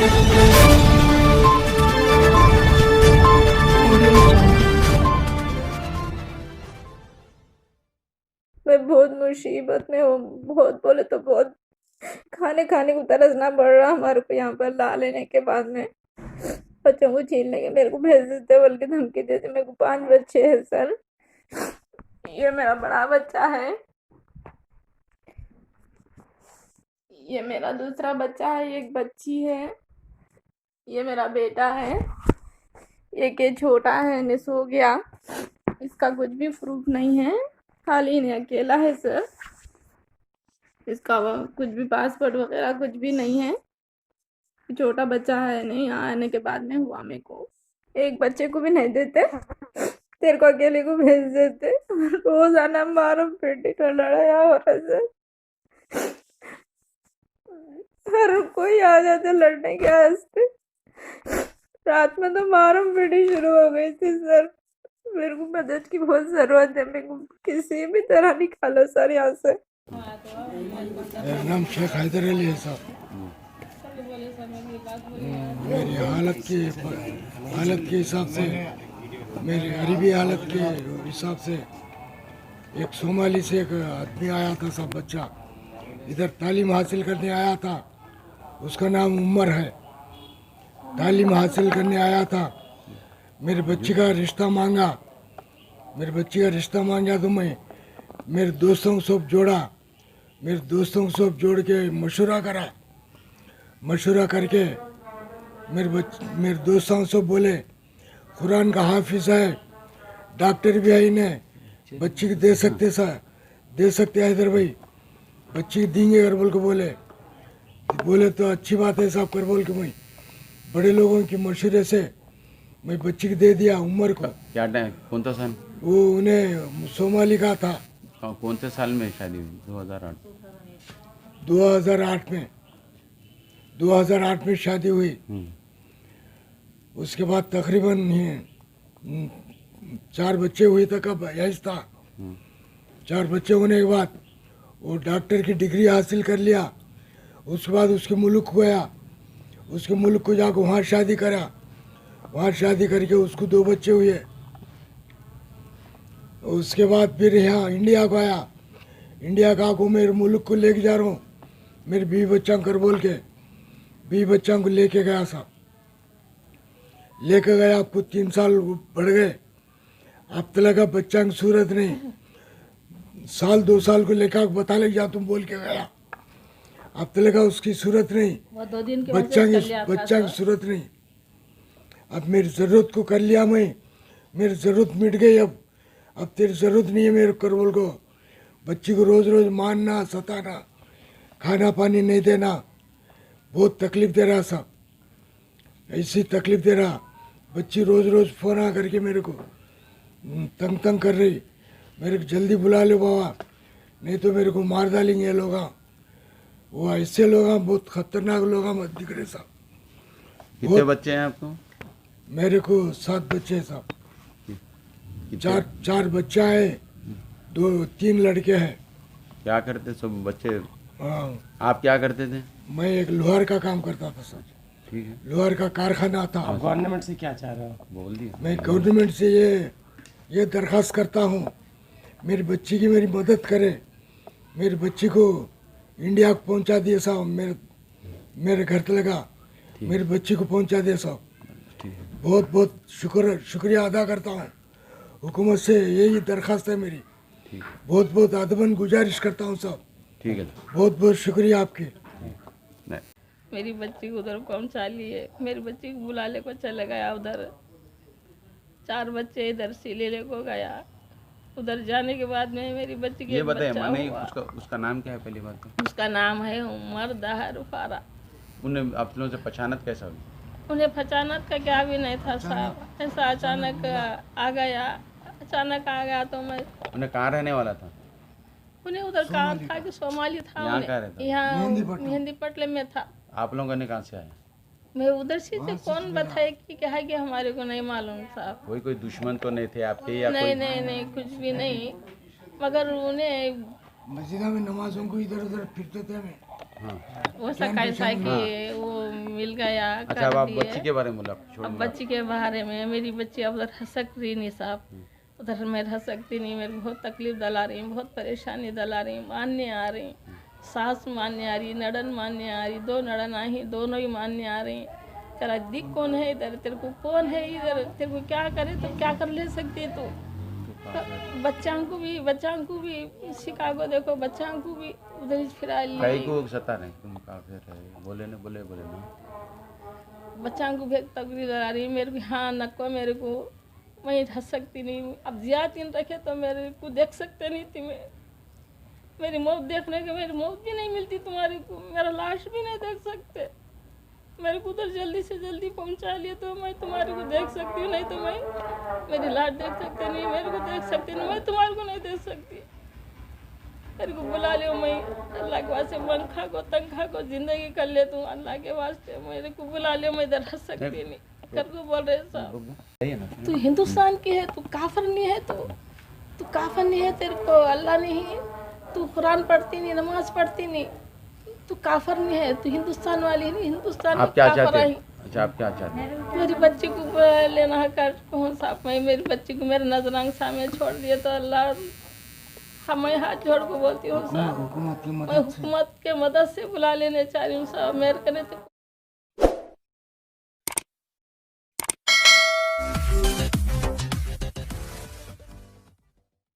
मैं बहुत मुसीबत में हूँ, बहुत बोले तो बहुत। खाने खाने को तरसना पड़ रहा हमारे को यहाँ पर ला लेने के बाद में। बच्चों को छीन लेंगे, मेरे को भेज देते बोल के धमकी देते। मेरे को 5 बच्चे हैं सर। ये मेरा बड़ा बच्चा है, ये मेरा दूसरा बच्चा है, एक बच्ची है, ये मेरा बेटा है, एक ये छोटा है, ने सो गया। इसका कुछ भी प्रूफ नहीं है, खाली इन्हें अकेला है सर। इसका कुछ भी पासपोर्ट वगैरह कुछ भी नहीं है। छोटा बच्चा है, नहीं यहाँ आने के बाद में हुआ मेरे को। एक बच्चे को भी नहीं देते, तेरे को अकेले को भेज देते। रोजाना मारम पेटी का लड़ाया हो रहा सर। हर कोई आ जाते लड़ने के वास्ते। रात में तो मारम पेटी शुरू हो गई थी सर। मेरे को मदद की बहुत जरूरत है, मेरे को किसी भी तरह निकालो सर यहाँ से। मेरा नाम शेख हैदर अली है साहब। मेरी हालत के हिसाब से, मेरी गरीबी हालत के हिसाब से एक सोमाली से एक आदमी आया था साहब, बच्चा इधर तालीम हासिल करने आया था। उसका नाम उमर है। तालीम हासिल करने आया था, मेरे बच्ची का रिश्ता मांगा। मेरे बच्ची का रिश्ता मांगा तो मैं मेरे दोस्तों को सब जोड़ा, मेरे दोस्तों को सब जोड़ के मशवरा करा। मशवरा करके मेरे दोस्तों सब बोले कुरान का हाफिज है, डॉक्टर भी है, इन्हें बच्ची को दे सकते हैदर भाई, बच्ची देंगे कर बोल के बोले तो अच्छी बात है साहब कर बोल के मैं बड़े लोगों की मशवरे से मैं बच्ची को दे दिया उमर को। क्या टाइम, कौन सा साल? वो उन्हें सोमाली का था। कौन से साल में शादी हुई? 2008 में शादी हुई। उसके बाद तकरीबन 4 बच्चे हुए तक अब यही था। 4 बच्चे होने के बाद वो डॉक्टर की डिग्री हासिल कर लिया। उसके बाद उसके मुल्क को गया, उसके मुल्क को जाकर वहाँ शादी करा। वहाँ शादी करके उसको 2 बच्चे हुए। उसके बाद फिर यहाँ इंडिया को आया। इंडिया का को मेरे मुल्क को लेके जा रहा हूँ, मेरे 20 बच्चा कर बोल के 20 बच्चों को लेके गया साहब। लेके गया, आपको 3 साल बढ़ गए, अब तक लगा बच्चा की सूरत नहीं। साल 2 साल को लेकर बता ले जा तुम बोल के गया, अब तक लगा उसकी सूरत नहीं, बच्चा की सूरत नहीं। अब मेरी ज़रूरत को कर लिया मैं, मेरी ज़रूरत मिट गई। अब तेरी ज़रूरत नहीं है मेरे कर बोल को। बच्ची को रोज़ रोज़ मारना, सताना, खाना पानी नहीं देना, बहुत तकलीफ दे रहा साहब, ऐसी तकलीफ दे रहा। बच्ची रोज़ रोज़ फ़ोन आ करके मेरे को तंग कर रही, मेरे को जल्दी बुला लो बाबा, नहीं तो मेरे को मार डालेंगे ये लोग। वो ऐसे लोग बहुत खतरनाक लोग मत दिख रहे साहब। कितने बच्चे हैं आपको? मेरे को 7 बच्चे हैं साहब। 4 बच्चा है, 3 लड़के हैं। क्या करते सब बच्चे? हाँ, आप क्या करते थे? मैं एक लोहार का काम करता था सर। ठीक है, लोहार का कारखाना था। आप गवर्नमेंट से क्या चाह रहे हो? बोल दिया। मैं गवर्नमेंट से ये दरख्वास्त करता हूँ, मेरी बच्ची की मेरी मदद करे। मेरी बच्ची को इंडिया को पहुँचा दिए साहब, मेरे घर तक लगा, मेरी बच्ची को पहुँचा दिए साहब। ठीक है, बहुत बहुत शुक्रिया अदा करता हूँ। हुकूमत से यही दरख्वास्त है मेरी। ठीक है, बहुत बहुत अदबन गुजारिश करता हूँ साहब। ठीक है। बहुत बहुत शुक्रिया आपके। नहीं, मेरी बच्ची को उधर पहुंचा लिए, मेरी बच्ची को बुला ले को चले गया उधर। 4 बच्चे इधर से ले को गया। उधर जाने के बाद में मेरी बच्ची के ये एक बताइए बच्चा नहीं, हुआ। उसका नाम क्या है पहली बात तो? उसका नाम है उमर दहर फारा। उन्हें आप लोगों से पहचानत कैसा हुई? उन्हें पहचानत का क्या भी नहीं था साहब, ऐसा अचानक आ गया। अचानक आ गया तो मैं उन्हें कहाँ रहने वाला था? उन्हें उधर काम था कि सोमाली था। यहाँ कहाँ रहता? यहाँ मेहंदी पटले में था। आप लोगों ने कहाँ से आया? मैं उधर से कौन बताए कि क्या है कि हमारे को नहीं मालूम साहब। कोई दुश्मन तो नहीं थे आपके या नहीं कोई? नहीं नहीं कुछ भी नहीं, मगर उन्हें मस्जिदा में नमाजों को इधर उधर फिरते थे मैं। हाँ, वैसा कैसा है कि वो मिल गया अच्छा कर अब आप दिए। बच्ची के बारे में बोला अब छोड़िए बच्ची के बारे में, मेरी बच्ची अब उधर रह सकती नहीं साहब, उधर मैं रह सकती नहीं, मेरे को बहुत तकलीफ दला रही, बहुत परेशानी दला रही, मानने आ रही, सास मानने आ रही, नड़न मानने आ रही, 2 नड़न आई, दोनों ही मानने आ रही। तेरा दिख कौन है इधर, तेरे को कौन है इधर, तेरे को क्या करे तो क्या कर ले सकती है तू। तो बच्चां को भी शिकागो देखो, बच्चां को भी उधर ही फिरा कई ली, को सता नहीं तुम काफिर है बोले ना बोले बोले ना बच्चां को भी तकलीफ दला रही। मेरे को हाँ नको, मेरे को मैं रह सकती नहीं, अब जियातीन रखे तो मेरे को देख सकते नहीं थी मैं, मेरी मौत देखने के मेरी मौत भी नहीं मिलती तुम्हारे को, मेरा लाश भी नहीं देख सकते, मेरे को उधर जल्दी से जल्दी पहुंचा लिए तो मैं तुम्हारे को देख सकती हूँ, नहीं तो मैं मेरी लाश देख सकते नहीं, मेरे को देख सकती नहीं, मैं तुम्हारे को नहीं देख सकती। मेरे को बुला लियो, मैं अल्लाह के वास्ते मन खा को तंग खा को जिंदगी कर ले तू, अल्लाह के वास्ते मेरे को बुला लियो, मैं इधर रह सकती नहीं। कर को बोल रहे साहब सही है ना तू हिंदुस्तान की है, तू काफर नहीं है, तू काफर नहीं है, तेरे को अल्लाह नहीं, तू कुरान पढ़ती नहीं, नमाज पढ़ती नहीं, तू काफर नहीं है, तू हिंदुस्तान वाली नहीं, हिंदुस्तान आप में क्या काफर चाहते आई। हैं अच्छा आप क्या चाहते हैं मेरी बच्ची को लेना कर कौन सा, मैं मेरी बच्ची को मेरे नजरांग सामने छोड़ दिए तो अल्लाह, मैं हाथ जोड़ को बोलती हूँ साहब, हुकूमत की मैं मदद से हुकूमत के मदद से बुला लेने चाह रही हूँ साहब, मेरे करने तो